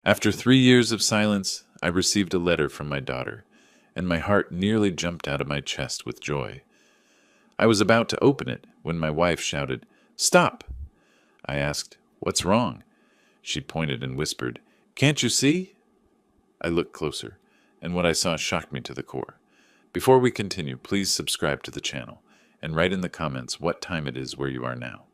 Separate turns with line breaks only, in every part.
After 3 years of silence, I received a letter from my daughter, and my heart nearly jumped out of my chest with joy. I was about to open it when my wife shouted, "Stop!" I asked, "What's wrong?" She pointed and whispered, "Can't you see?" I looked closer, and what I saw shocked me to the core. Before we continue, please subscribe to the channel, and write in the comments what time it is where you are now.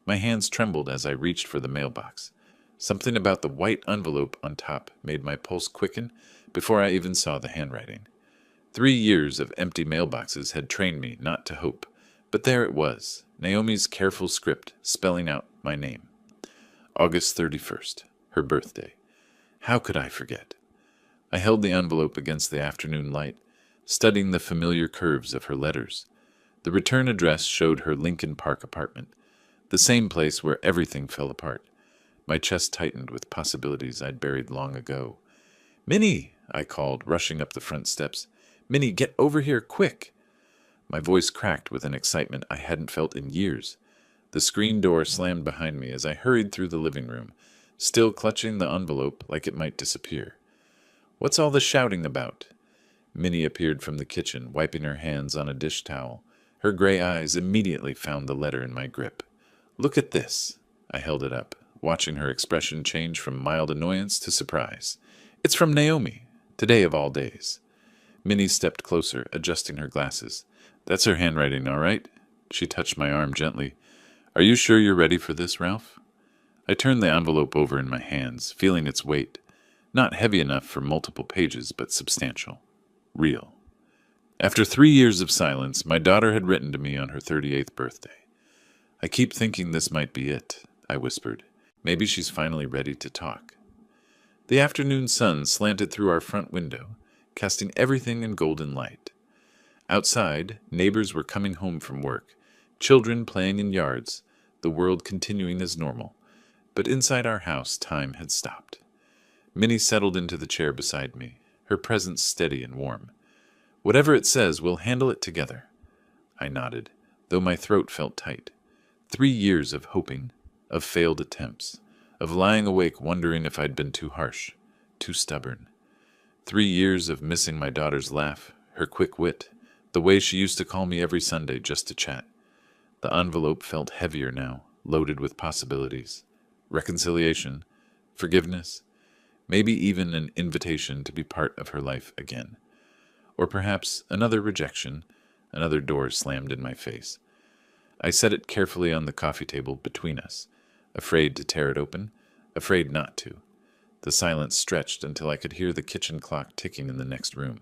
My hands trembled as I reached for the mailbox. Something about the white envelope on top made my pulse quicken before I even saw the handwriting. 3 years of empty mailboxes had trained me not to hope, but there it was, Naomi's careful script spelling out my name. August 31st, her birthday. How could I forget? I held the envelope against the afternoon light, studying the familiar curves of her letters. The return address showed her Lincoln Park apartment, the same place where everything fell apart. My chest tightened with possibilities I'd buried long ago. "Minnie!" I called, rushing up the front steps. "Minnie, get over here, quick!" My voice cracked with an excitement I hadn't felt in years. The screen door slammed behind me as I hurried through the living room, still clutching the envelope like it might disappear. "What's all the shouting about?" Minnie appeared from the kitchen, wiping her hands on a dish towel. Her gray eyes immediately found the letter in my grip. "Look at this." I held it up, watching her expression change from mild annoyance to surprise. "It's from Naomi, today of all days." Minnie stepped closer, adjusting her glasses. "That's her handwriting, all right?" She touched my arm gently. "Are you sure you're ready for this, Ralph?" I turned the envelope over in my hands, feeling its weight. Not heavy enough for multiple pages, but substantial. Real. After 3 years of silence, my daughter had written to me on her 38th birthday. "I keep thinking this might be it," I whispered. "Maybe she's finally ready to talk." The afternoon sun slanted through our front window, casting everything in golden light. Outside, neighbors were coming home from work, children playing in yards, the world continuing as normal. But inside our house, time had stopped. Minnie settled into the chair beside me, her presence steady and warm. "Whatever it says, we'll handle it together." I nodded, though my throat felt tight. 3 years of hoping, of failed attempts, of lying awake wondering if I'd been too harsh, too stubborn. 3 years of missing my daughter's laugh, her quick wit, the way she used to call me every Sunday just to chat. The envelope felt heavier now, loaded with possibilities. Reconciliation, forgiveness, maybe even an invitation to be part of her life again. Or perhaps another rejection, another door slammed in my face. I set it carefully on the coffee table between us, afraid to tear it open, afraid not to. The silence stretched until I could hear the kitchen clock ticking in the next room.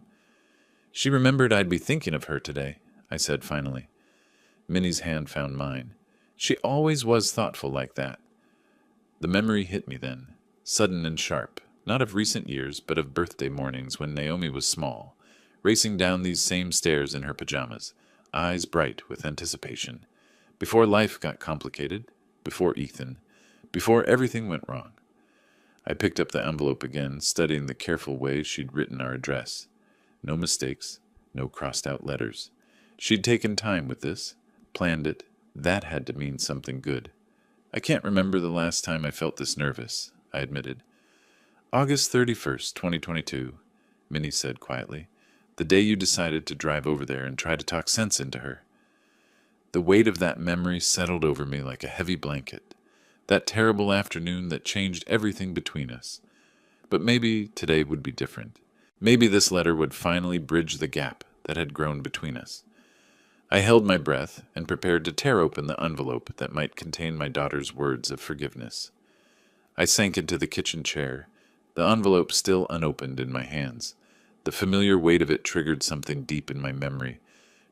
"She remembered I'd be thinking of her today," I said finally. Minnie's hand found mine. She always was thoughtful like that. The memory hit me then, sudden and sharp, not of recent years, but of birthday mornings when Naomi was small, racing down these same stairs in her pajamas, eyes bright with anticipation. Before life got complicated, before Ethan, before everything went wrong. I picked up the envelope again, studying the careful way she'd written our address. No mistakes, no crossed-out letters. She'd taken time with this, planned it. That had to mean something good. "I can't remember the last time I felt this nervous," I admitted. "August 31st, 2022, Minnie said quietly. "The day you decided to drive over there and try to talk sense into her." The weight of that memory settled over me like a heavy blanket. That terrible afternoon that changed everything between us. But maybe today would be different. Maybe this letter would finally bridge the gap that had grown between us. I held my breath and prepared to tear open the envelope that might contain my daughter's words of forgiveness. I sank into the kitchen chair, the envelope still unopened in my hands. The familiar weight of it triggered something deep in my memory,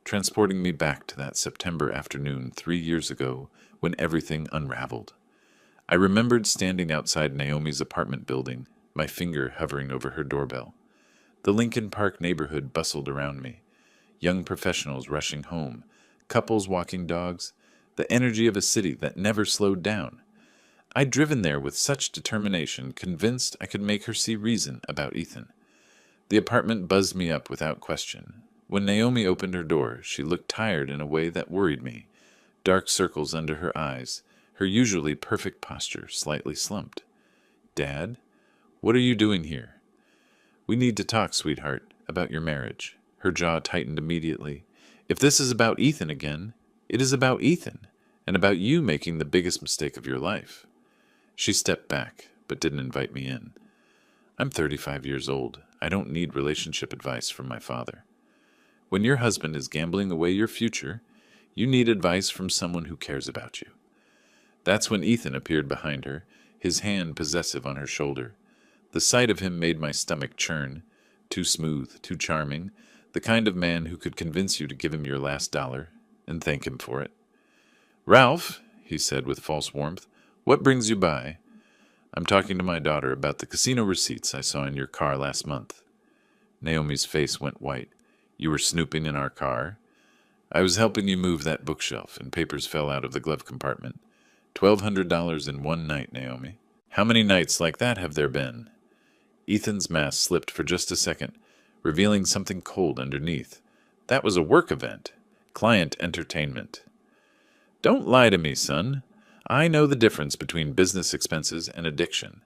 transporting me back to that September afternoon 3 years ago when everything unraveled. I remembered standing outside Naomi's apartment building, my finger hovering over her doorbell. The Lincoln Park neighborhood bustled around me. Young professionals rushing home, couples walking dogs, the energy of a city that never slowed down. I'd driven there with such determination, convinced I could make her see reason about Ethan. The apartment buzzed me up without question. When Naomi opened her door, she looked tired in a way that worried me. Dark circles under her eyes, her usually perfect posture slightly slumped. "Dad, What are you doing here? We need to talk, sweetheart, about your marriage. Her jaw tightened immediately. If this is about Ethan again, it is about Ethan, and about you making the biggest mistake of your life. She stepped back, but didn't invite me in. I'm 35 years old. I don't need relationship advice from my father. When your husband is gambling away your future, you need advice from someone who cares about you. That's when Ethan appeared behind her, his hand possessive on her shoulder. The sight of him made my stomach churn. Too smooth, too charming, the kind of man who could convince you to give him your last dollar and thank him for it. "Ralph," he said with false warmth, "what brings you by?" "I'm talking to my daughter about the casino receipts I saw in your car last month." Naomi's face went white. "You were snooping in our car?" "I was helping you move that bookshelf, and papers fell out of the glove compartment. $1,200 in one night, Naomi. How many nights like that have there been?" Ethan's mask slipped for just a second, revealing something cold underneath. That was a work event. Client entertainment. "Don't lie to me, son. I know the difference between business expenses and addiction."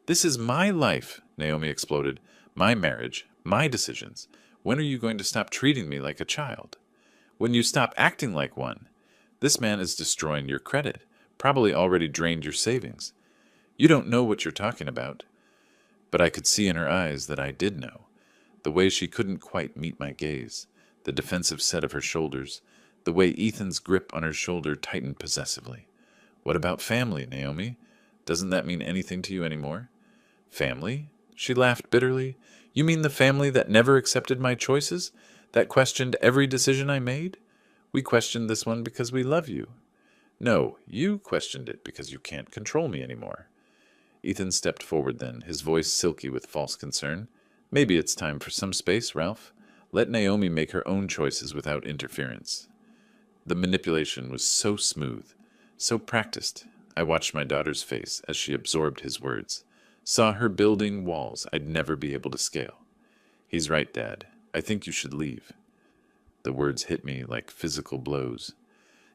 "This is my life," Naomi exploded. "My marriage, my decisions. When are you going to stop treating me like a child? When you stop acting like one? This man is destroying your credit, probably already drained your savings. You don't know what you're talking about." But I could see in her eyes that I did know. The way she couldn't quite meet my gaze, the defensive set of her shoulders, the way Ethan's grip on her shoulder tightened possessively. "What about family, Naomi? Doesn't that mean anything to you anymore?" "Family?" She laughed bitterly. "You mean the family that never accepted my choices? That questioned every decision I made? We questioned this one because we love you." "No, you questioned it because you can't control me anymore." Ethan stepped forward then, his voice silky with false concern. "Maybe it's time for some space, Ralph. Let Naomi make her own choices without interference." The manipulation was so smooth, so practiced. I watched my daughter's face as she absorbed his words, saw her building walls I'd never be able to scale. "He's right, Dad. I think you should leave." The words hit me like physical blows.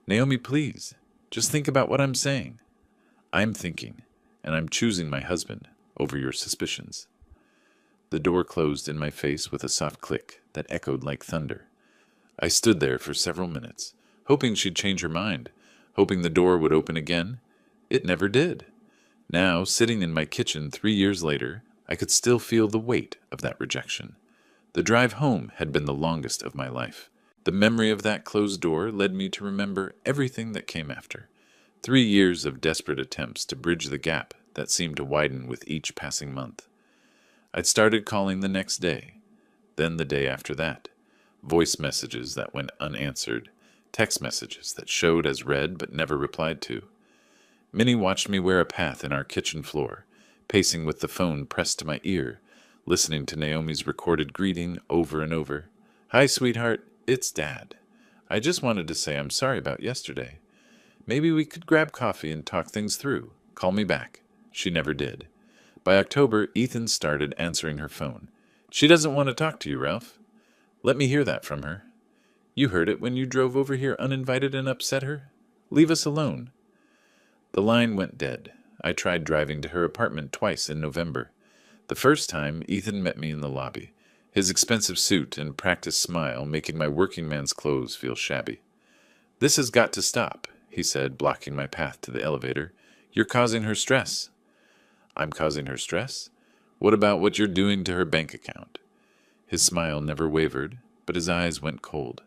"Naomi, please, just think about what I'm saying." "I'm thinking, and I'm choosing my husband over your suspicions." The door closed in my face with a soft click that echoed like thunder. I stood there for several minutes, hoping she'd change her mind, hoping the door would open again. It never did. Now, sitting in my kitchen 3 years later, I could still feel the weight of that rejection. The drive home had been the longest of my life. The memory of that closed door led me to remember everything that came after. 3 years of desperate attempts to bridge the gap that seemed to widen with each passing month. I'd started calling the next day, then the day after that. Voice messages that went unanswered, text messages that showed as read but never replied to. Minnie watched me wear a path in our kitchen floor, pacing with the phone pressed to my ear, listening to Naomi's recorded greeting over and over. "Hi, sweetheart, it's Dad. I just wanted to say I'm sorry about yesterday. Maybe we could grab coffee and talk things through. Call me back." She never did. By October, Ethan started answering her phone. "She doesn't want to talk to you, Ralph." "Let me hear that from her." "You heard it when you drove over here uninvited and upset her. Leave us alone." The line went dead. I tried driving to her apartment twice in November. The first time, Ethan met me in the lobby, his expensive suit and practiced smile making my working man's clothes feel shabby. "This has got to stop," he said, blocking my path to the elevator. "You're causing her stress." "I'm causing her stress? What about what you're doing to her bank account?" His smile never wavered, but his eyes went cold.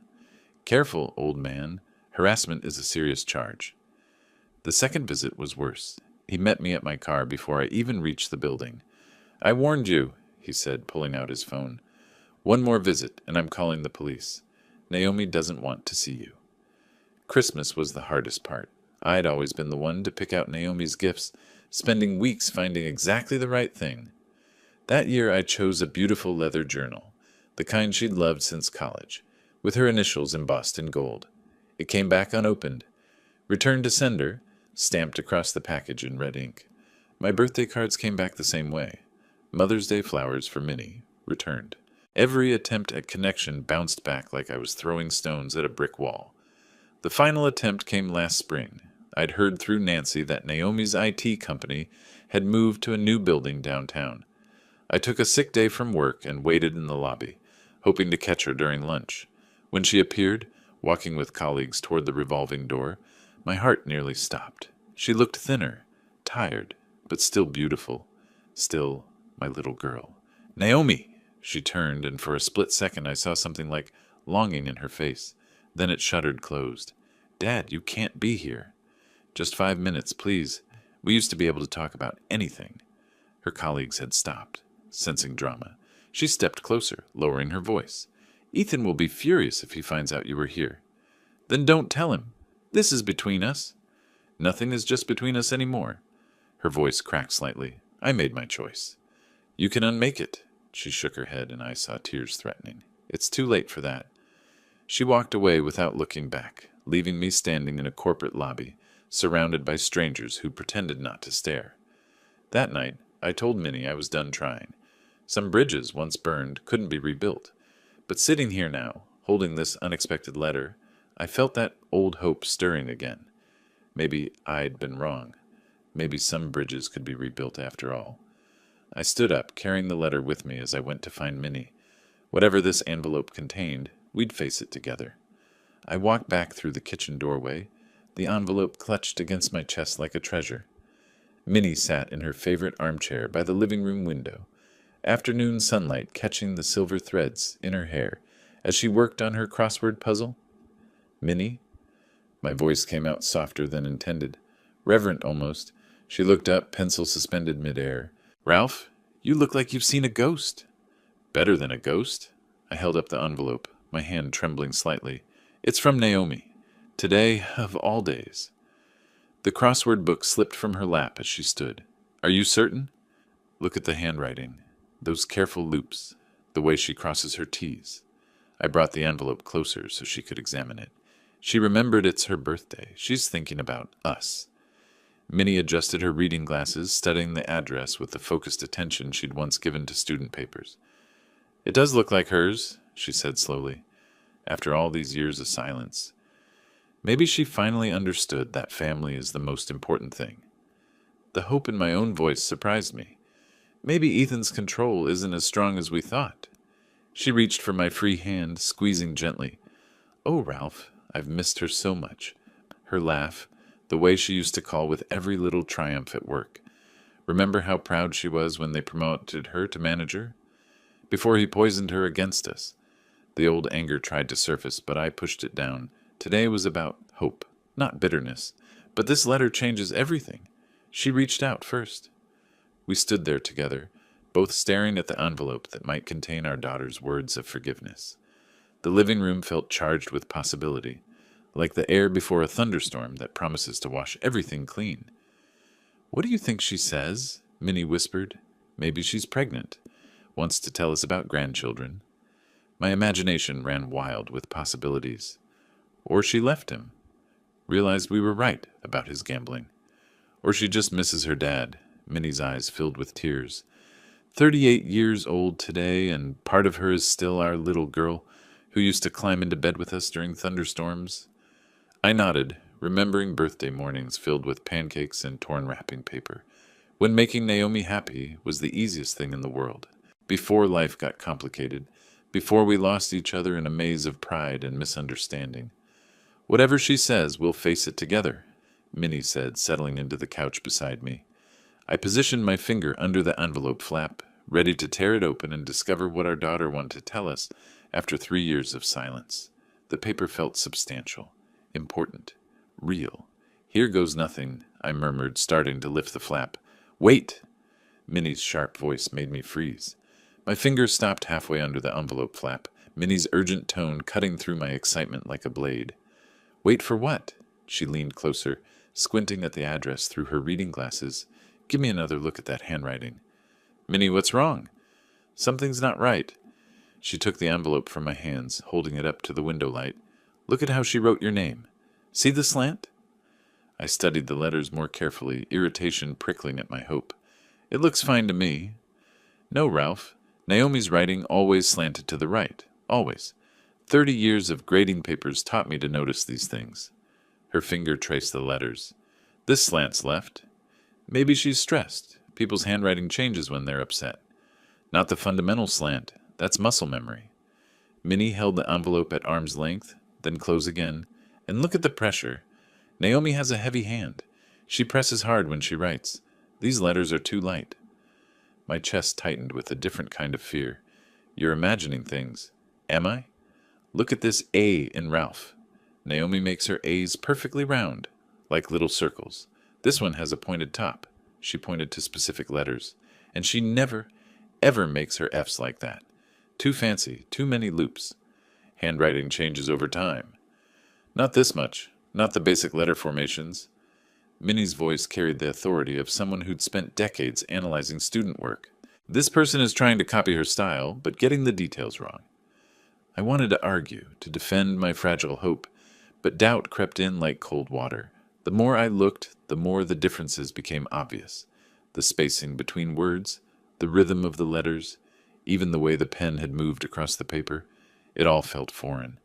"Careful, old man. Harassment is a serious charge." The second visit was worse. He met me at my car before I even reached the building. "I warned you," he said, pulling out his phone. "One more visit, and I'm calling the police. Naomi doesn't want to see you." Christmas was the hardest part. I'd always been the one to pick out Naomi's gifts, spending weeks finding exactly the right thing. That year I chose a beautiful leather journal, the kind she'd loved since college, with her initials embossed in gold. It came back unopened. Returned to sender, stamped across the package in red ink. My birthday cards came back the same way. Mother's Day flowers for Minnie, returned. Every attempt at connection bounced back like I was throwing stones at a brick wall. The final attempt came last spring. I'd heard through Nancy that Naomi's IT company had moved to a new building downtown. I took a sick day from work and waited in the lobby, hoping to catch her during lunch. When she appeared, walking with colleagues toward the revolving door, my heart nearly stopped. She looked thinner, tired, but still beautiful. Still my little girl. "Naomi!" She turned, and for a split second I saw something like longing in her face. Then it shuttered closed. "Dad, you can't be here." "Just 5 minutes, please. We used to be able to talk about anything." Her colleagues had stopped, sensing drama. She stepped closer, lowering her voice. "Ethan will be furious if he finds out you were here." "Then don't tell him. This is between us." "Nothing is just between us anymore." Her voice cracked slightly. I made my choice. "You can unmake it." She shook her head, and I saw tears threatening. "It's too late for that." She walked away without looking back, leaving me standing in a corporate lobby, surrounded by strangers who pretended not to stare. That night, I told Minnie I was done trying. Some bridges, once burned, couldn't be rebuilt. But sitting here now, holding this unexpected letter, I felt that old hope stirring again. Maybe I'd been wrong. Maybe some bridges could be rebuilt after all. I stood up, carrying the letter with me as I went to find Minnie. Whatever this envelope contained, we'd face it together. I walked back through the kitchen doorway, the envelope clutched against my chest like a treasure. Minnie sat in her favorite armchair by the living room window, afternoon sunlight catching the silver threads in her hair as she worked on her crossword puzzle. "Minnie?" My voice came out softer than intended, reverent almost. She looked up, pencil suspended midair. "Ralph, you look like you've seen a ghost." "Better than a ghost?" I held up the envelope, my hand trembling slightly. "It's from Naomi. Today, of all days." The crossword book slipped from her lap as she stood. "Are you certain?" "Look at the handwriting. Those careful loops. The way she crosses her T's." I brought the envelope closer so she could examine it. She remembered it's her birthday. She's thinking about us. Minnie adjusted her reading glasses, studying the address with the focused attention she'd once given to student papers. "It does look like hers," she said slowly, after all these years of silence. Maybe she finally understood that family is the most important thing. The hope in my own voice surprised me. Maybe Ethan's control isn't as strong as we thought. She reached for my free hand, squeezing gently. "Oh, Ralph, I've missed her so much." Her laugh, the way she used to call with every little triumph at work. Remember how proud she was when they promoted her to manager? Before he poisoned her against us. The old anger tried to surface, but I pushed it down. Today was about hope, not bitterness. But this letter changes everything. She reached out first. We stood there together, both staring at the envelope that might contain our daughter's words of forgiveness. The living room felt charged with possibility, like the air before a thunderstorm that promises to wash everything clean. "What do you think she says?" Minnie whispered. "Maybe she's pregnant. Wants to tell us about grandchildren." My imagination ran wild with possibilities. Or she left him. Realized we were right about his gambling. Or she just misses her dad. Minnie's eyes filled with tears. 38 years old today, and part of her is still our little girl who used to climb into bed with us during thunderstorms. I nodded, remembering birthday mornings filled with pancakes and torn wrapping paper, when making Naomi happy was the easiest thing in the world. Before life got complicated, before we lost each other in a maze of pride and misunderstanding. "Whatever she says, we'll face it together," Minnie said, settling into the couch beside me. I positioned my finger under the envelope flap, ready to tear it open and discover what our daughter wanted to tell us after 3 years of silence. The paper felt substantial, important, real. "Here goes nothing," I murmured, starting to lift the flap. "Wait!" Minnie's sharp voice made me freeze. My fingers stopped halfway under the envelope flap, Minnie's urgent tone cutting through my excitement like a blade. "Wait for what?" She leaned closer, squinting at the address through her reading glasses. "Give me another look at that handwriting." "Minnie, what's wrong?" "Something's not right." She took the envelope from my hands, holding it up to the window light. "Look at how she wrote your name. See the slant?" I studied the letters more carefully, irritation prickling at my hope. "It looks fine to me." "No, Ralph. Naomi's writing always slanted to the right. Always. 30 years of grading papers taught me to notice these things." Her finger traced the letters. "This slant's left. Maybe she's stressed. People's handwriting changes when they're upset." Not the fundamental slant. That's muscle memory. Minnie held the envelope at arm's length, then close again. And look at the pressure. Naomi has a heavy hand. She presses hard when she writes. These letters are too light. My chest tightened with a different kind of fear. You're imagining things. Am I? Look at this A in Ralph. Naomi makes her A's perfectly round, like little circles. This one has a pointed top. She pointed to specific letters. And she never, ever makes her F's like that. Too fancy, too many loops. Handwriting changes over time. Not this much, not the basic letter formations. Minnie's voice carried the authority of someone who'd spent decades analyzing student work. This person is trying to copy her style, but getting the details wrong. I wanted to argue, to defend my fragile hope, but doubt crept in like cold water. The more I looked, the more the differences became obvious. The spacing between words, the rhythm of the letters, even the way the pen had moved across the paper. It all felt foreign.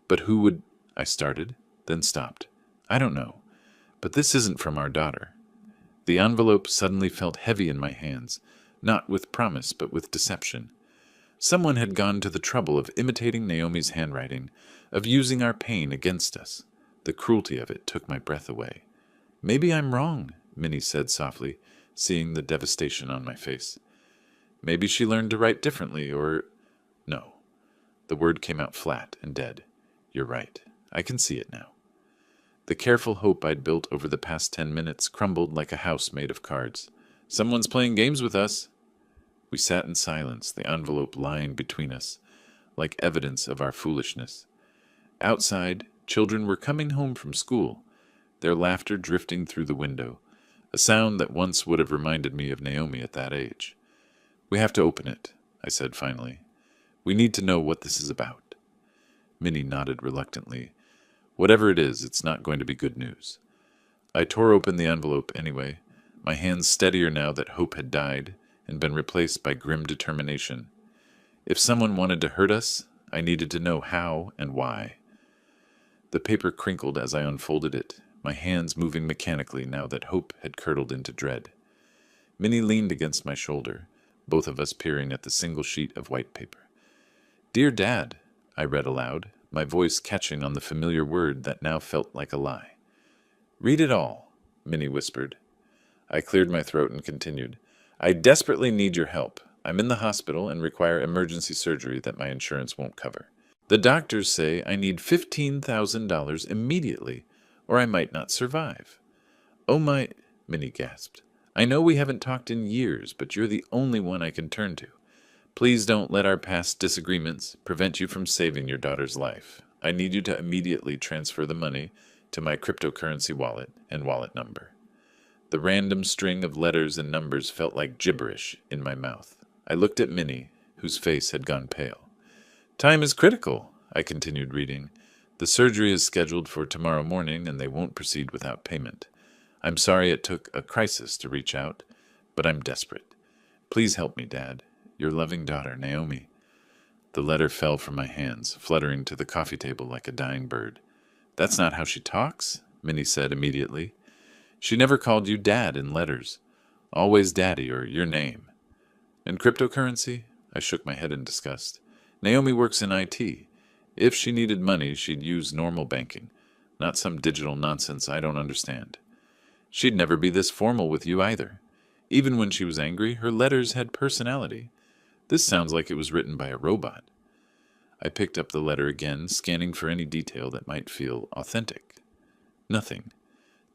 But who would... I started, then stopped. I don't know. But this isn't from our daughter. The envelope suddenly felt heavy in my hands, not with promise, but with deception. Someone had gone to the trouble of imitating Naomi's handwriting, of using our pain against us. The cruelty of it took my breath away. Maybe I'm wrong, Minnie said softly, seeing the devastation on my face. Maybe she learned to write differently, or... No. The word came out flat and dead. You're right. I can see it now. The careful hope I'd built over the past 10 minutes crumbled like a house made of cards. Someone's playing games with us. We sat in silence, the envelope lying between us, like evidence of our foolishness. Outside, children were coming home from school, their laughter drifting through the window, a sound that once would have reminded me of Naomi at that age. We have to open it, I said finally. We need to know what this is about. Minnie nodded reluctantly. Whatever it is, it's not going to be good news. I tore open the envelope anyway, my hands steadier now that hope had died and been replaced by grim determination. If someone wanted to hurt us, I needed to know how and why. The paper crinkled as I unfolded it, my hands moving mechanically now that hope had curdled into dread. Minnie leaned against my shoulder, both of us peering at the single sheet of white paper. Dear Dad, I read aloud, my voice catching on the familiar word that now felt like a lie. Read it all, Minnie whispered. I cleared my throat and continued. I desperately need your help. I'm in the hospital and require emergency surgery that my insurance won't cover. The doctors say I need $15,000 immediately, or I might not survive. Oh my, Minnie gasped. I know we haven't talked in years, but you're the only one I can turn to. Please don't let our past disagreements prevent you from saving your daughter's life. I need you to immediately transfer the money to my cryptocurrency wallet and wallet number. The random string of letters and numbers felt like gibberish in my mouth. I looked at Minnie, whose face had gone pale. Time is critical, I continued reading. The surgery is scheduled for tomorrow morning, and they won't proceed without payment. I'm sorry it took a crisis to reach out, but I'm desperate. Please help me, Dad. Your loving daughter, Naomi. The letter fell from my hands, fluttering to the coffee table like a dying bird. That's not how she talks, Minnie said immediately. She never called you Dad in letters. Always Daddy or your name. And cryptocurrency? I shook my head in disgust. Naomi works in IT. If she needed money, she'd use normal banking, not some digital nonsense I don't understand. She'd never be this formal with you either. Even when she was angry, her letters had personality. This sounds like it was written by a robot. I picked up the letter again, scanning for any detail that might feel authentic. Nothing.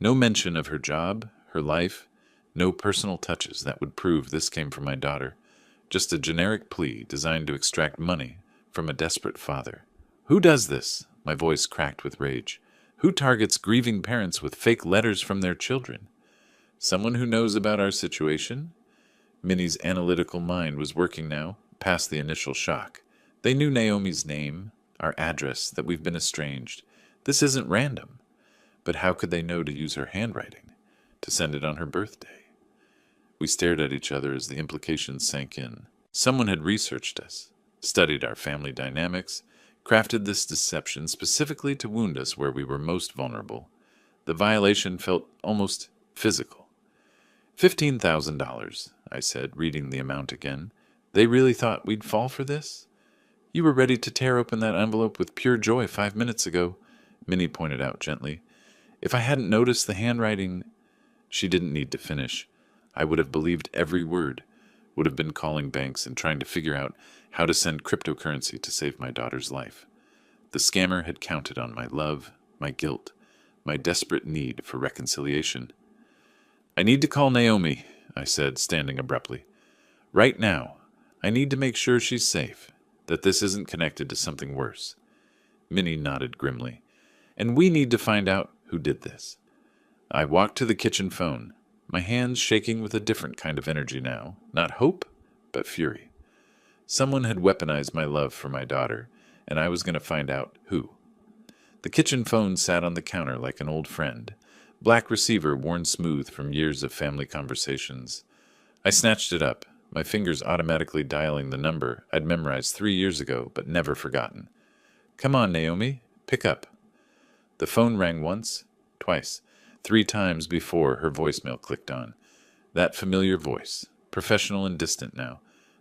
No mention of her job, her life, no personal touches that would prove this came from my daughter. Just a generic plea designed to extract money from a desperate father. Who does this? My voice cracked with rage. Who targets grieving parents with fake letters from their children? Someone who knows about our situation? Minnie's analytical mind was working now, past the initial shock. They knew Naomi's name, our address, that we've been estranged. This isn't random. But how could they know to use her handwriting, to send it on her birthday? We stared at each other as the implications sank in. Someone had researched us, studied our family dynamics, crafted this deception specifically to wound us where we were most vulnerable. The violation felt almost physical. $15,000, I said, reading the amount again. They really thought we'd fall for this? You were ready to tear open that envelope with pure joy 5 minutes ago, Minnie pointed out gently. If I hadn't noticed the handwriting... She didn't need to finish. I would have believed every word, would have been calling banks and trying to figure out how to send cryptocurrency to save my daughter's life. The scammer had counted on my love, my guilt, my desperate need for reconciliation. I need to call Naomi, I said, standing abruptly. Right now. I need to make sure she's safe, that this isn't connected to something worse. Minnie nodded grimly. And we need to find out who did this. I walked to the kitchen phone, my hands shaking with a different kind of energy now, not hope, but fury. Someone had weaponized my love for my daughter, and I was going to find out who. The kitchen phone sat on the counter like an old friend, black receiver worn smooth from years of family conversations. I snatched it up, my fingers automatically dialing the number I'd memorized 3 years ago but never forgotten. Come on, Naomi, pick up. The phone rang once, twice, 3 times before her voicemail clicked on. That familiar voice, professional and distant now.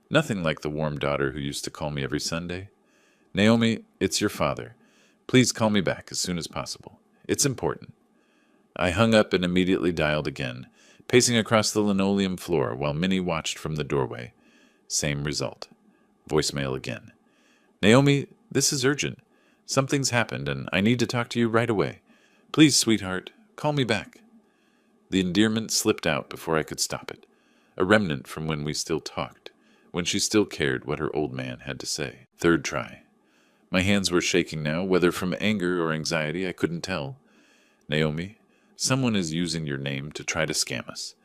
Nothing like the warm daughter who used to call me every Sunday. Naomi, it's your father. Please call me back as soon as possible. It's important. I hung up and immediately dialed again, pacing across the linoleum floor while Minnie watched from the doorway. Same result. Voicemail again. Naomi, this is urgent. Something's happened and I need to talk to you right away. Please, sweetheart, call me back. The endearment slipped out before I could stop it. A remnant from when we still talked, when she still cared what her old man had to say. Third try. My hands were shaking now, whether from anger or anxiety, I couldn't tell. Naomi, someone is using your name to try to scam us.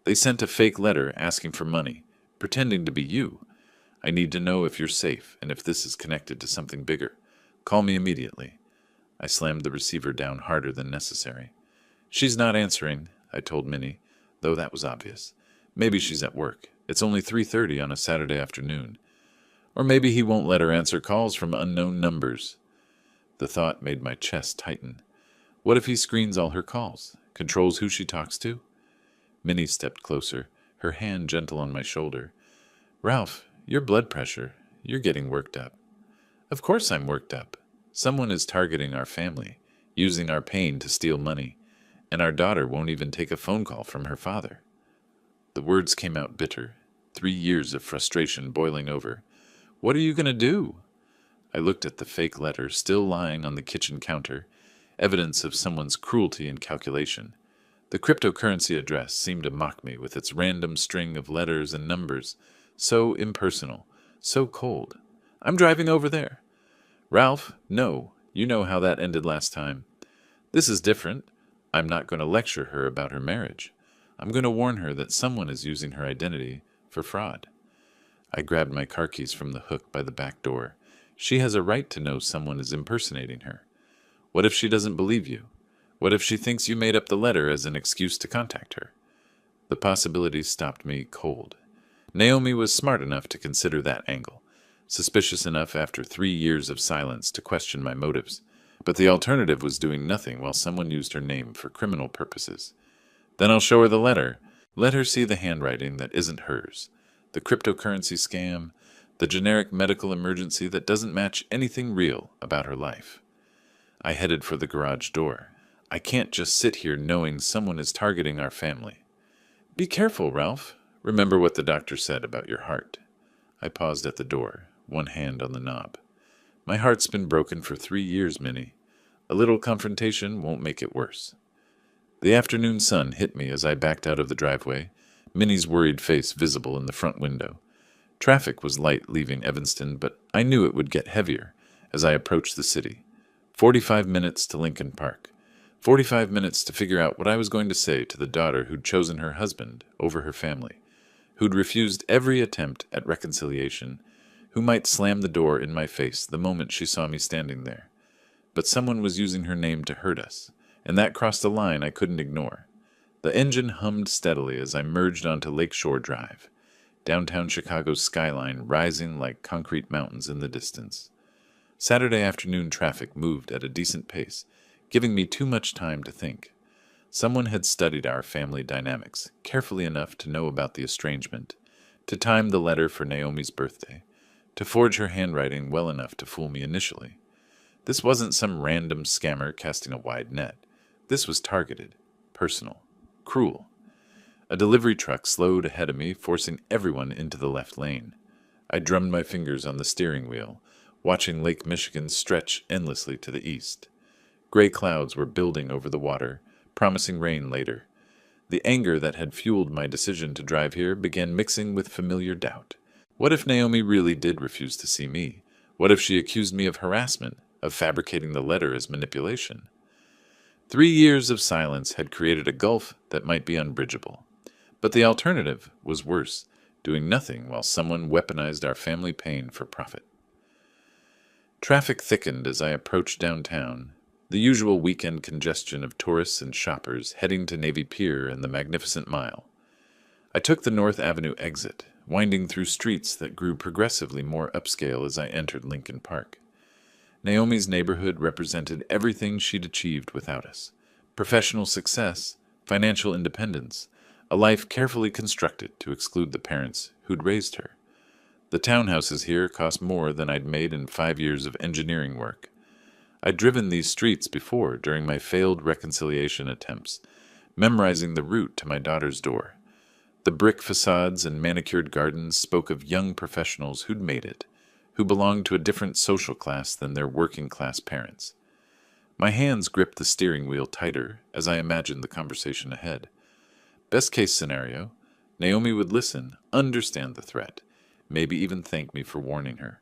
They sent a fake letter asking for money, pretending to be you. I need to know if you're safe and if this is connected to something bigger. Call me immediately. I slammed the receiver down harder than necessary. She's not answering, I told Minnie, though that was obvious. Maybe she's at work. It's only 3:30 on a Saturday afternoon. Or maybe he won't let her answer calls from unknown numbers. The thought made my chest tighten. What if he screens all her calls, controls who she talks to? Minnie stepped closer, her hand gentle on my shoulder. Ralph, your blood pressure, you're getting worked up. Of course I'm worked up. Someone is targeting our family, using our pain to steal money, and our daughter won't even take a phone call from her father. The words came out bitter, 3 years of frustration boiling over. What are you going to do? I looked at the fake letter still lying on the kitchen counter, evidence of someone's cruelty and calculation. The cryptocurrency address seemed to mock me with its random string of letters and numbers, so impersonal, so cold. I'm driving over there. Ralph, no, you know how that ended last time. This is different. I'm not going to lecture her about her marriage. I'm going to warn her that someone is using her identity for fraud. I grabbed my car keys from the hook by the back door. She has a right to know someone is impersonating her. What if she doesn't believe you? What if she thinks you made up the letter as an excuse to contact her? The possibilities stopped me cold. Naomi was smart enough to consider that angle, suspicious enough after 3 years of silence to question my motives. But the alternative was doing nothing while someone used her name for criminal purposes. Then I'll show her the letter. Let her see the handwriting that isn't hers. The cryptocurrency scam, the generic medical emergency that doesn't match anything real about her life. I headed for the garage door. I can't just sit here knowing someone is targeting our family. Be careful, Ralph. Remember what the doctor said about your heart. I paused at the door, one hand on the knob. My heart's been broken for 3 years, Minnie. A little confrontation won't make it worse. The afternoon sun hit me as I backed out of the driveway, Minnie's worried face visible in the front window. Traffic was light leaving Evanston, but I knew it would get heavier as I approached the city. 45 minutes to Lincoln Park. 45 minutes to figure out what I was going to say to the daughter who'd chosen her husband over her family, who'd refused every attempt at reconciliation, who might slam the door in my face the moment she saw me standing there. But someone was using her name to hurt us, and that crossed a line I couldn't ignore. The engine hummed steadily as I merged onto Lakeshore Drive, downtown Chicago's skyline rising like concrete mountains in the distance. Saturday afternoon traffic moved at a decent pace, giving me too much time to think. Someone had studied our family dynamics carefully enough to know about the estrangement, to time the letter for Naomi's birthday, to forge her handwriting well enough to fool me initially. This wasn't some random scammer casting a wide net. This was targeted, personal, cruel. A delivery truck slowed ahead of me, forcing everyone into the left lane. I drummed my fingers on the steering wheel, watching Lake Michigan stretch endlessly to the east. Gray clouds were building over the water, promising rain later. The anger that had fueled my decision to drive here began mixing with familiar doubt. What if Naomi really did refuse to see me? What if she accused me of harassment, of fabricating the letter as manipulation? 3 years of silence had created a gulf that might be unbridgeable. But the alternative was worse, doing nothing while someone weaponized our family pain for profit. Traffic thickened as I approached downtown, the usual weekend congestion of tourists and shoppers heading to Navy Pier and the Magnificent Mile. I took the North Avenue exit, winding through streets that grew progressively more upscale as I entered Lincoln Park. Naomi's neighborhood represented everything she'd achieved without us: professional success, financial independence, a life carefully constructed to exclude the parents who'd raised her. The townhouses here cost more than I'd made in 5 years of engineering work. I'd driven these streets before during my failed reconciliation attempts, memorizing the route to my daughter's door. The brick facades and manicured gardens spoke of young professionals who'd made it, who belonged to a different social class than their working-class parents. My hands gripped the steering wheel tighter as I imagined the conversation ahead. Best-case scenario, Naomi would listen, understand the threat, maybe even thank me for warning her.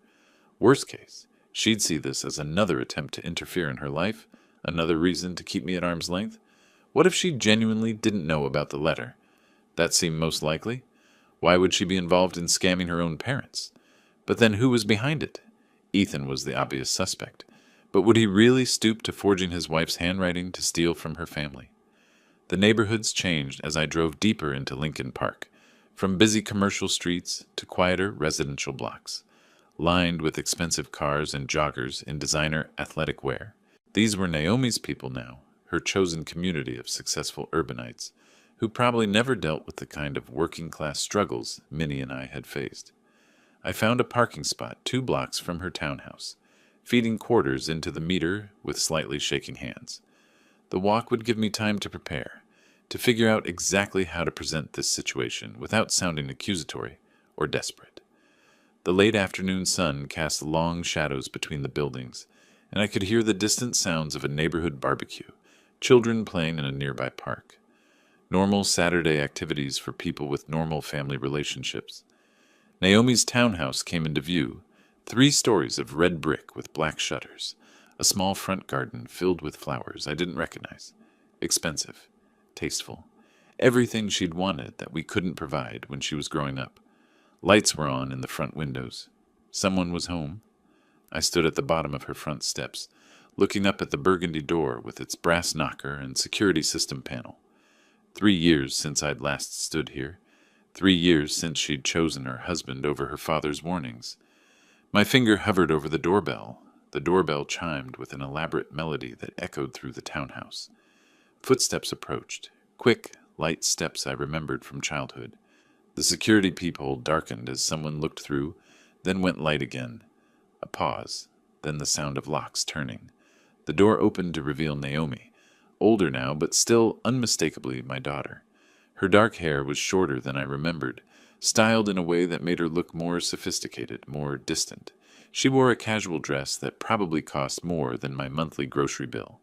Worst case, she'd see this as another attempt to interfere in her life, another reason to keep me at arm's length. What if she genuinely didn't know about the letter? That seemed most likely. Why would she be involved in scamming her own parents? But then who was behind it? Ethan was the obvious suspect. But would he really stoop to forging his wife's handwriting to steal from her family? The neighborhoods changed as I drove deeper into Lincoln Park, from busy commercial streets to quieter residential blocks, lined with expensive cars and joggers in designer athletic wear. These were Naomi's people now, her chosen community of successful urbanites, who probably never dealt with the kind of working-class struggles Minnie and I had faced. I found a parking spot 2 blocks from her townhouse, feeding quarters into the meter with slightly shaking hands. The walk would give me time to prepare, to figure out exactly how to present this situation without sounding accusatory or desperate. The late afternoon sun cast long shadows between the buildings, and I could hear the distant sounds of a neighborhood barbecue, children playing in a nearby park. Normal Saturday activities for people with normal family relationships. Naomi's townhouse came into view, 3 stories of red brick with black shutters, a small front garden filled with flowers I didn't recognize. Expensive, tasteful, everything she'd wanted that we couldn't provide when she was growing up. Lights were on in the front windows. Someone was home. I stood at the bottom of her front steps, looking up at the burgundy door with its brass knocker and security system panel. 3 years since I'd last stood here. 3 years since she'd chosen her husband over her father's warnings. My finger hovered over the doorbell. The doorbell chimed with an elaborate melody that echoed through the townhouse. Footsteps approached, quick, light steps I remembered from childhood. The security peephole darkened as someone looked through, then went light again. A pause, then the sound of locks turning. The door opened to reveal Naomi, older now, but still unmistakably my daughter. Her dark hair was shorter than I remembered, styled in a way that made her look more sophisticated, more distant. She wore a casual dress that probably cost more than my monthly grocery bill.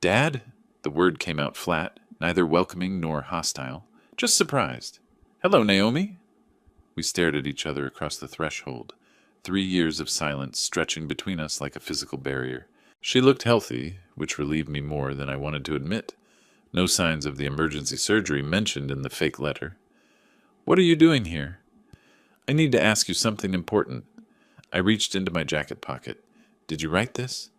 "Dad?" The word came out flat, neither welcoming nor hostile, just surprised. "Hello, Naomi." We stared at each other across the threshold, 3 years of silence stretching between us like a physical barrier. She looked healthy, which relieved me more than I wanted to admit. No signs of the emergency surgery mentioned in the fake letter. "What are you doing here?" "I need to ask you something important." I reached into my jacket pocket. "Did you write this?"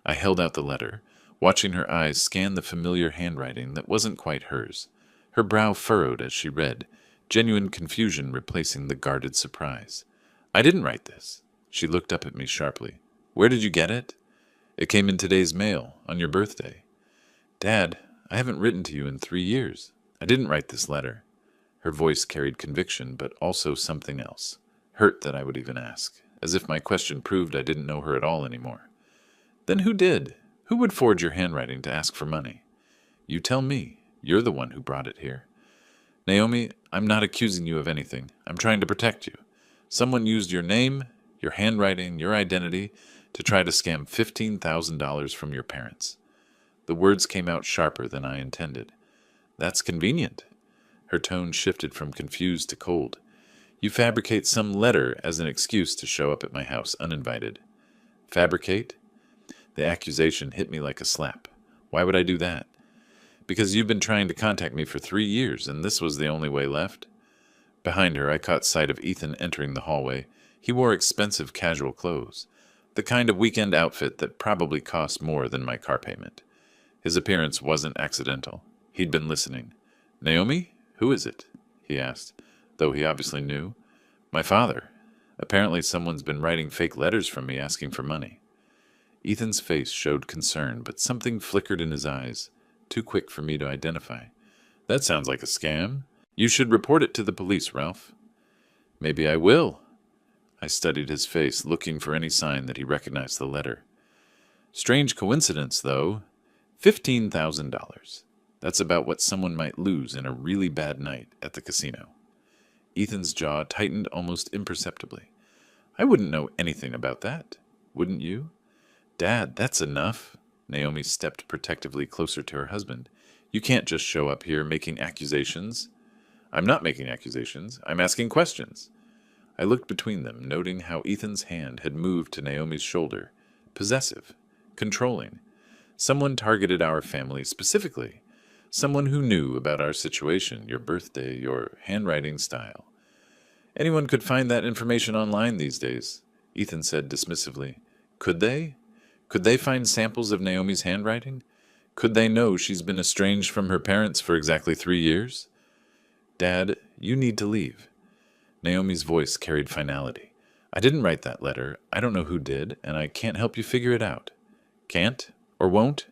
I held out the letter, watching her eyes scan the familiar handwriting that wasn't quite hers. Her brow furrowed as she read, genuine confusion replacing the guarded surprise. "I didn't write this." She looked up at me sharply. "Where did you get it?" "It came in today's mail, on your birthday." "Dad, I haven't written to you in 3 years. I didn't write this letter." Her voice carried conviction, but also something else. Hurt that I would even ask, as if my question proved I didn't know her at all anymore. Then who did? Who would forge your handwriting to ask for money? You tell me. You're the one who brought it here. Naomi, I'm not accusing you of anything. I'm trying to protect you. Someone used your name, your handwriting, your identity to try to scam $15,000 from your parents. The words came out sharper than I intended. That's convenient. Her tone shifted from confused to cold. You fabricate some letter as an excuse to show up at my house uninvited. Fabricate? The accusation hit me like a slap. Why would I do that? Because you've been trying to contact me for 3 years, and this was the only way left? Behind her, I caught sight of Ethan entering the hallway. He wore expensive casual clothes, the kind of weekend outfit that probably cost more than my car payment. His appearance wasn't accidental. He'd been listening. Naomi? Who is it? He asked, though he obviously knew. My father. Apparently someone's been writing fake letters from me asking for money. Ethan's face showed concern, but something flickered in his eyes, too quick for me to identify. That sounds like a scam. You should report it to the police, Ralph. Maybe I will. I studied his face, looking for any sign that he recognized the letter. Strange coincidence, though. $15,000. That's about what someone might lose in a really bad night at the casino. Ethan's jaw tightened almost imperceptibly. I wouldn't know anything about that. Wouldn't you? Dad, that's enough. Naomi stepped protectively closer to her husband. You can't just show up here making accusations. I'm not making accusations. I'm asking questions. I looked between them, noting how Ethan's hand had moved to Naomi's shoulder. Possessive. Controlling. Someone targeted our family specifically. Someone who knew about our situation, your birthday, your handwriting style. Anyone could find that information online these days, Ethan said dismissively. Could they? Could they find samples of Naomi's handwriting? Could they know she's been estranged from her parents for exactly 3 years? Dad, you need to leave. Naomi's voice carried finality. I didn't write that letter. I don't know who did, and I can't help you figure it out. Can't? Or won't?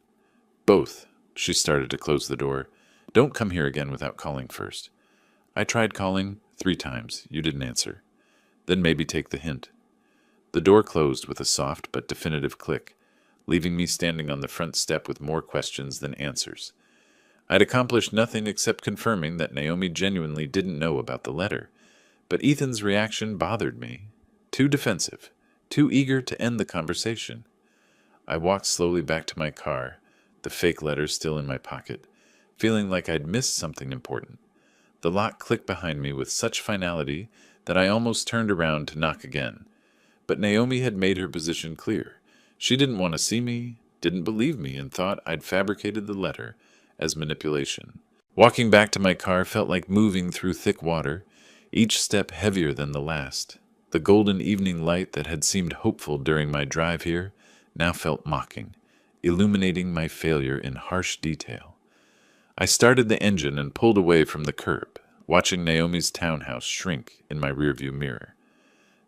Both. She started to close the door. Don't come here again without calling first. I tried calling 3 times. You didn't answer. Then maybe take the hint. The door closed with a soft but definitive click, leaving me standing on the front step with more questions than answers. I'd accomplished nothing except confirming that Naomi genuinely didn't know about the letter, but Ethan's reaction bothered me. Too defensive, too eager to end the conversation. I walked slowly back to my car, the fake letter still in my pocket, feeling like I'd missed something important. The lock clicked behind me with such finality that I almost turned around to knock again. But Naomi had made her position clear. She didn't want to see me, didn't believe me, and thought I'd fabricated the letter as manipulation. Walking back to my car felt like moving through thick water, each step heavier than the last. The golden evening light that had seemed hopeful during my drive here now felt mocking, illuminating my failure in harsh detail. I started the engine and pulled away from the curb, watching Naomi's townhouse shrink in my rearview mirror.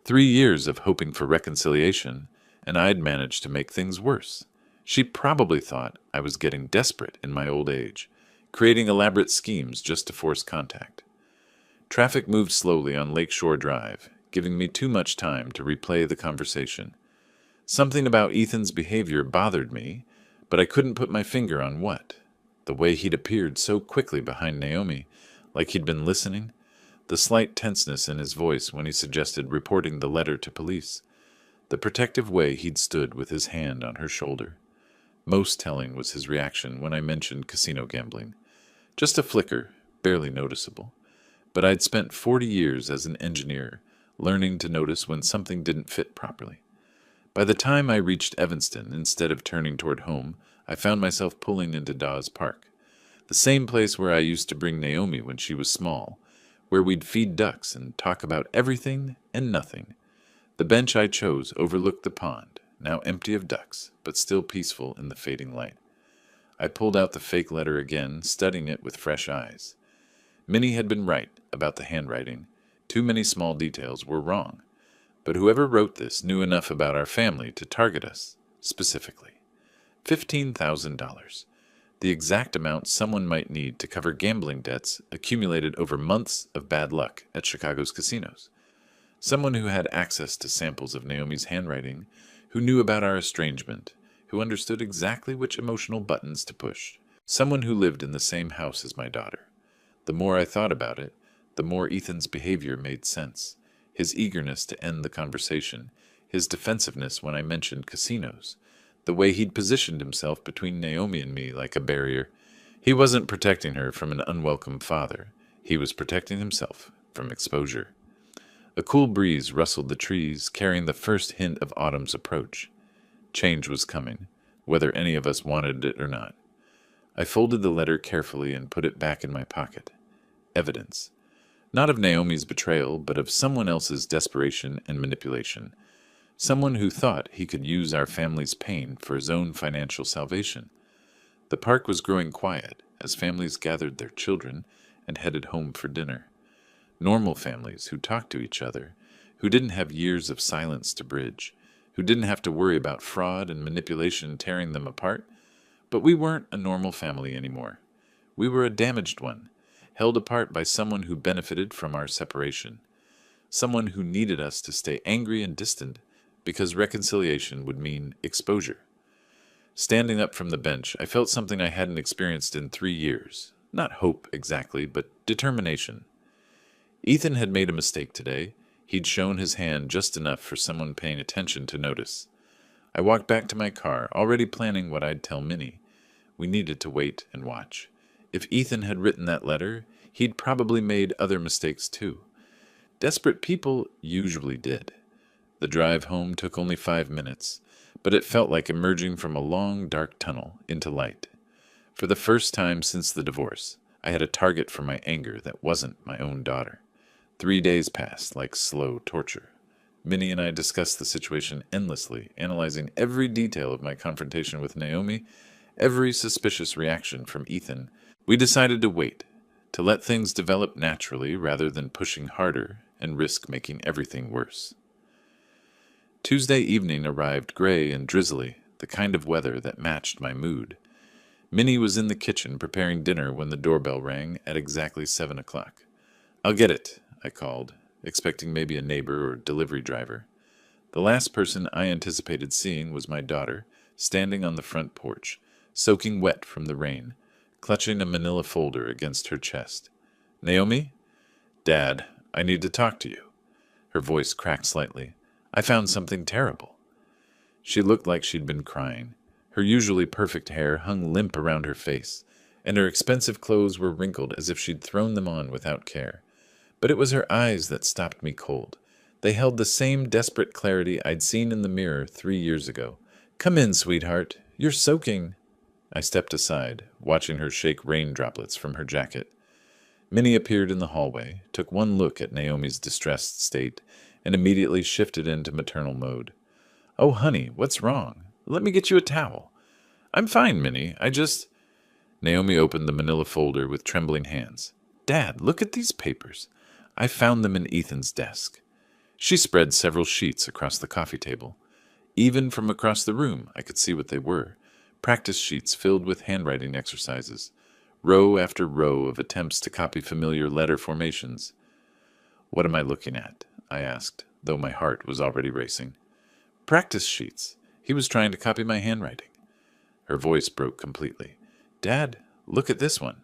3 years of hoping for reconciliation, and I'd managed to make things worse. She probably thought I was getting desperate in my old age, creating elaborate schemes just to force contact. Traffic moved slowly on Lakeshore Drive, giving me too much time to replay the conversation. Something about Ethan's behavior bothered me, but I couldn't put my finger on what. The way he'd appeared so quickly behind Naomi, like he'd been listening, the slight tenseness in his voice when he suggested reporting the letter to police, the protective way he'd stood with his hand on her shoulder. Most telling was his reaction when I mentioned casino gambling. Just a flicker, barely noticeable. But I'd spent 40 years as an engineer, learning to notice when something didn't fit properly. By the time I reached Evanston, instead of turning toward home, I found myself pulling into Dawes Park, the same place where I used to bring Naomi when she was small, where we'd feed ducks and talk about everything and nothing. The bench I chose overlooked the pond, now empty of ducks, but still peaceful in the fading light. I pulled out the fake letter again, studying it with fresh eyes. Minnie had been right about the handwriting. Too many small details were wrong. But whoever wrote this knew enough about our family to target us, specifically. $15,000. the exact amount someone might need to cover gambling debts accumulated over months of bad luck at Chicago's casinos. Someone who had access to samples of Naomi's handwriting, who knew about our estrangement, who understood exactly which emotional buttons to push. Someone who lived in the same house as my daughter. The more I thought about it, the more Ethan's behavior made sense. His eagerness to end the conversation, his defensiveness when I mentioned casinos, the way he'd positioned himself between Naomi and me like a barrier. He wasn't protecting her from an unwelcome father. He was protecting himself from exposure. A cool breeze rustled the trees, carrying the first hint of autumn's approach. Change was coming, whether any of us wanted it or not. I folded the letter carefully and put it back in my pocket. Evidence. Not of Naomi's betrayal, but of someone else's desperation and manipulation. Someone who thought he could use our family's pain for his own financial salvation. The park was growing quiet as families gathered their children and headed home for dinner. Normal families who talked to each other, who didn't have years of silence to bridge, who didn't have to worry about fraud and manipulation tearing them apart. But we weren't a normal family anymore. We were a damaged one, held apart by someone who benefited from our separation. Someone who needed us to stay angry and distant because reconciliation would mean exposure. Standing up from the bench, I felt something I hadn't experienced in 3 years. Not hope exactly, but determination. Ethan had made a mistake today. He'd shown his hand just enough for someone paying attention to notice. I walked back to my car, already planning what I'd tell Minnie. We needed to wait and watch. If Ethan had written that letter, he'd probably made other mistakes too. Desperate people usually did. The drive home took only 5 minutes, but it felt like emerging from a long, dark tunnel into light. For the first time since the divorce, I had a target for my anger that wasn't my own daughter. 3 days passed like slow torture. Minnie and I discussed the situation endlessly, analyzing every detail of my confrontation with Naomi, every suspicious reaction from Ethan. We decided to wait, to let things develop naturally rather than pushing harder and risk making everything worse. Tuesday evening arrived gray and drizzly, the kind of weather that matched my mood. Minnie was in the kitchen preparing dinner when the doorbell rang at exactly 7 o'clock. "I'll get it," I called, expecting maybe a neighbor or delivery driver. The last person I anticipated seeing was my daughter, standing on the front porch, soaking wet from the rain, clutching a manila folder against her chest. "Naomi?" "Dad, I need to talk to you." Her voice cracked slightly. "I found something terrible." She looked like she'd been crying. Her usually perfect hair hung limp around her face, and her expensive clothes were wrinkled as if she'd thrown them on without care. But it was her eyes that stopped me cold. They held the same desperate clarity I'd seen in the mirror 3 years ago. "Come in, sweetheart. You're soaking." I stepped aside, watching her shake rain droplets from her jacket. Minnie appeared in the hallway, took one look at Naomi's distressed state, and immediately shifted into maternal mode. "Oh, honey, what's wrong? Let me get you a towel." "I'm fine, Minnie. Naomi opened the manila folder with trembling hands. "Dad, look at these papers. I found them in Ethan's desk." She spread several sheets across the coffee table. Even from across the room, I could see what they were. Practice sheets filled with handwriting exercises. Row after row of attempts to copy familiar letter formations. "What am I looking at?" I asked, though my heart was already racing. "Practice sheets. He was trying to copy my handwriting." Her voice broke completely. "Dad, look at this one."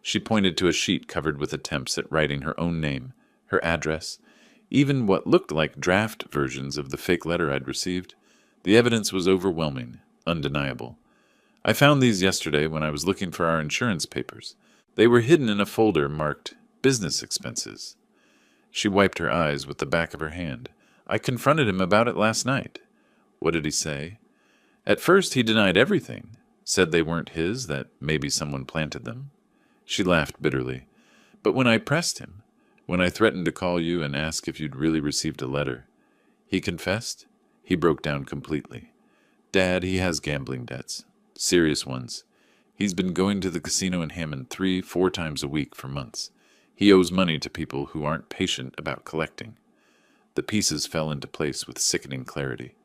She pointed to a sheet covered with attempts at writing her own name, her address, even what looked like draft versions of the fake letter I'd received. The evidence was overwhelming, undeniable. "I found these yesterday when I was looking for our insurance papers. They were hidden in a folder marked business expenses." She wiped her eyes with the back of her hand. "I confronted him about it last night." "What did he say?" "At first he denied everything. Said they weren't his, that maybe someone planted them." She laughed bitterly. "But when I pressed him, when I threatened to call you and ask if you'd really received a letter, he confessed." He broke down completely. "Dad, he has gambling debts. Serious ones. He's been going to the casino in Hammond 3-4 times a week for months. He owes money to people who aren't patient about collecting." The pieces fell into place with sickening clarity.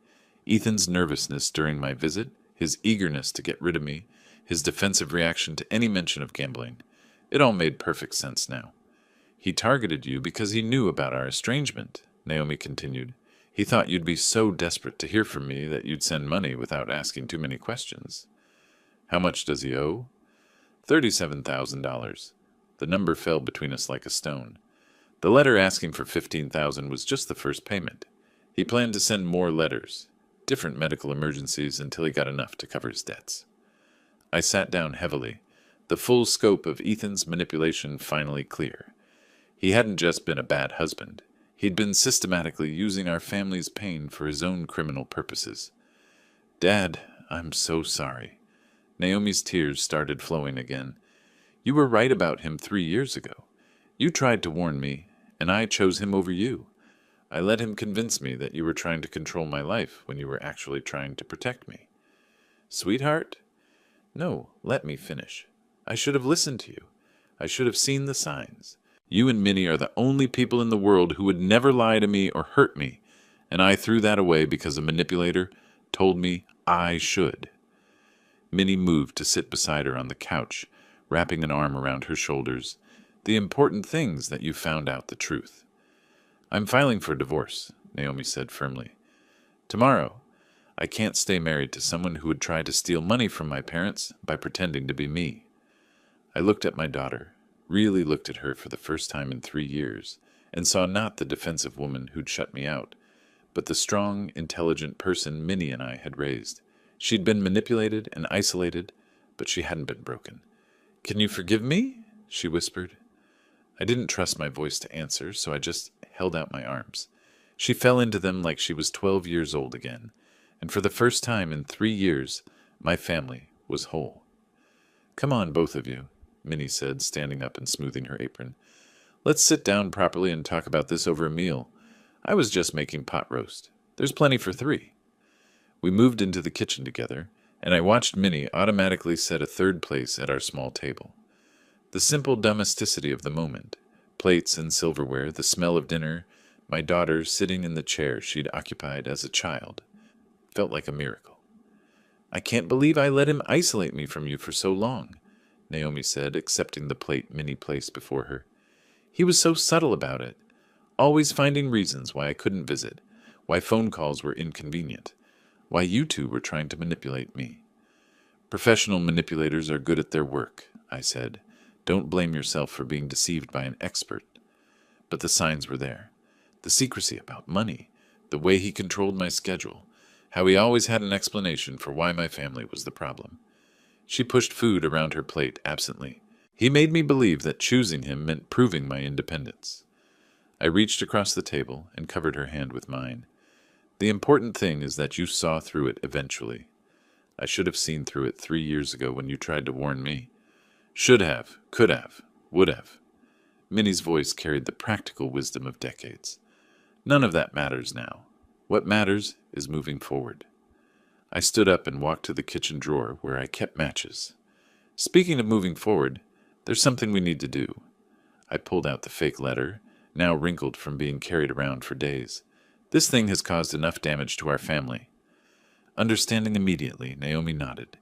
Ethan's nervousness during my visit, his eagerness to get rid of me, his defensive reaction to any mention of gambling. It all made perfect sense now. He targeted you because he knew about our estrangement, Naomi continued. He thought you'd be so desperate to hear from me that you'd send money without asking too many questions. How much does he owe? $37,000. The number fell between us like a stone. The letter asking for $15,000 was just the first payment. He planned to send more letters, different medical emergencies, until he got enough to cover his debts. I sat down heavily, the full scope of Ethan's manipulation finally clear. He hadn't just been a bad husband. He'd been systematically using our family's pain for his own criminal purposes. Dad, I'm so sorry. Naomi's tears started flowing again. You were right about him 3 years ago. You tried to warn me, and I chose him over you. I let him convince me that you were trying to control my life when you were actually trying to protect me. Sweetheart? No, let me finish. I should have listened to you. I should have seen the signs. You and Minnie are the only people in the world who would never lie to me or hurt me, and I threw that away because a manipulator told me I should. Minnie moved to sit beside her on the couch, wrapping an arm around her shoulders. The important thing's that you found out the truth. I'm filing for divorce, Naomi said firmly. Tomorrow. I can't stay married to someone who would try to steal money from my parents by pretending to be me. I looked at my daughter, really looked at her for the first time in 3 years, and saw not the defensive woman who'd shut me out, but the strong, intelligent person Minnie and I had raised. She'd been manipulated and isolated, but she hadn't been broken. Can you forgive me? She whispered. I didn't trust my voice to answer, so I just held out my arms. She fell into them like she was 12 years old again, and for the first time in 3 years, my family was whole. Come on, both of you, Minnie said, standing up and smoothing her apron. Let's sit down properly and talk about this over a meal. I was just making pot roast. There's plenty for 3. We moved into the kitchen together, and I watched Minnie automatically set a third place at our small table. The simple domesticity of the moment, plates and silverware, the smell of dinner, my daughter sitting in the chair she'd occupied as a child, felt like a miracle. I can't believe I let him isolate me from you for so long, Naomi said, accepting the plate Minnie placed before her. He was so subtle about it, always finding reasons why I couldn't visit, why phone calls were inconvenient, why you two were trying to manipulate me. Professional manipulators are good at their work, I said. Don't blame yourself for being deceived by an expert. But the signs were there. The secrecy about money, the way he controlled my schedule, how he always had an explanation for why my family was the problem. She pushed food around her plate absently. He made me believe that choosing him meant proving my independence. I reached across the table and covered her hand with mine. The important thing is that you saw through it eventually. I should have seen through it 3 years ago when you tried to warn me. Should have, could have, would have. Minnie's voice carried the practical wisdom of decades. None of that matters now. What matters is moving forward. I stood up and walked to the kitchen drawer where I kept matches. Speaking of moving forward, there's something we need to do. I pulled out the fake letter, now wrinkled from being carried around for days. This thing has caused enough damage to our family. Understanding immediately, Naomi nodded.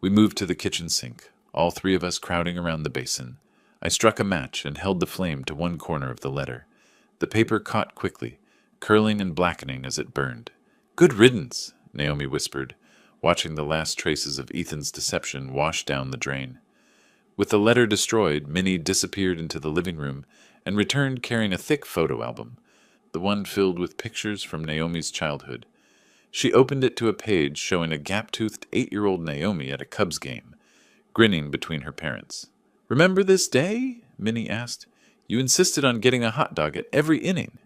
We moved to the kitchen sink, all 3 of us crowding around the basin. I struck a match and held the flame to one corner of the letter. The paper caught quickly, curling and blackening as it burned. Good riddance, Naomi whispered, watching the last traces of Ethan's deception wash down the drain. With the letter destroyed, Minnie disappeared into the living room and returned carrying a thick photo album, the one filled with pictures from Naomi's childhood. She opened it to a page showing a gap-toothed 8-year-old Naomi at a Cubs game, grinning between her parents. Remember this day? Minnie asked. You insisted on getting a hot dog at every inning.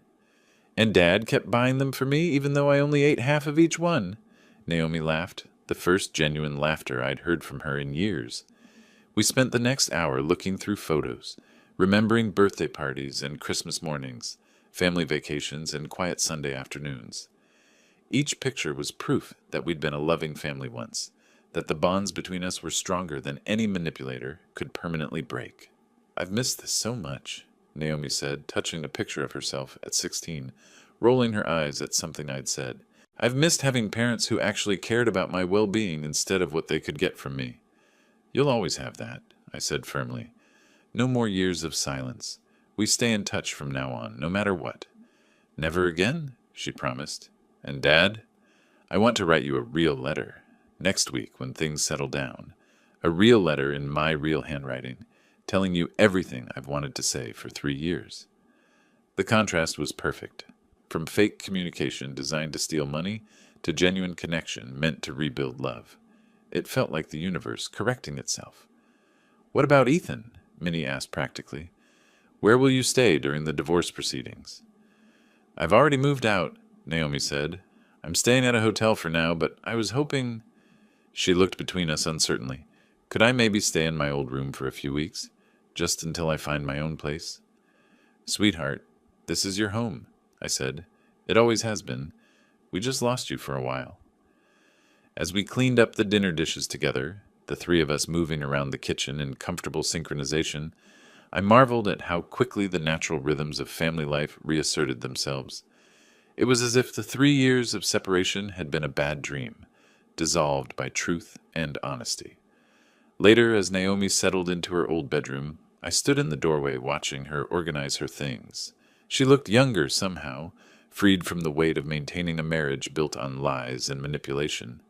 And Dad kept buying them for me even though I only ate half of each one. Naomi laughed, the first genuine laughter I'd heard from her in years. We spent the next hour looking through photos, remembering birthday parties and Christmas mornings, family vacations, and quiet Sunday afternoons. Each picture was proof that we'd been a loving family once, that the bonds between us were stronger than any manipulator could permanently break. I've missed this so much, Naomi said, touching a picture of herself at 16, rolling her eyes at something I'd said. I've missed having parents who actually cared about my well-being instead of what they could get from me. You'll always have that, I said firmly. No more years of silence. We stay in touch from now on, no matter what. Never again, she promised. And Dad, I want to write you a real letter. Next week, when things settle down. A real letter in my real handwriting, telling you everything I've wanted to say for 3 years. The contrast was perfect. From fake communication designed to steal money to genuine connection meant to rebuild love. It felt like the universe correcting itself. What about Ethan? Minnie asked practically. Where will you stay during the divorce proceedings? I've already moved out, Naomi said. I'm staying at a hotel for now, but I was hoping... She looked between us uncertainly. Could I maybe stay in my old room for a few weeks, just until I find my own place? Sweetheart, this is your home, I said. It always has been. We just lost you for a while. As we cleaned up the dinner dishes together, the three of us moving around the kitchen in comfortable synchronization, I marveled at how quickly the natural rhythms of family life reasserted themselves. It was as if the 3 years of separation had been a bad dream, dissolved by truth and honesty. Later, as Naomi settled into her old bedroom, I stood in the doorway watching her organize her things. She looked younger somehow, freed from the weight of maintaining a marriage built on lies and manipulation.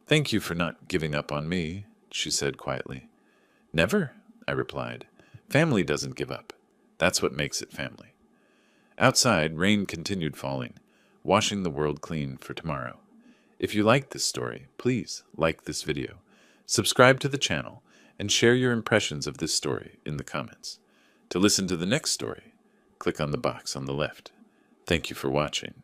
Thank you for not giving up on me, she said quietly. Never, I replied. Family doesn't give up. That's what makes it family. Outside, rain continued falling, washing the world clean for tomorrow. If you liked this story, please like this video, subscribe to the channel, and share your impressions of this story in the comments. To listen to the next story, click on the box on the left. Thank you for watching.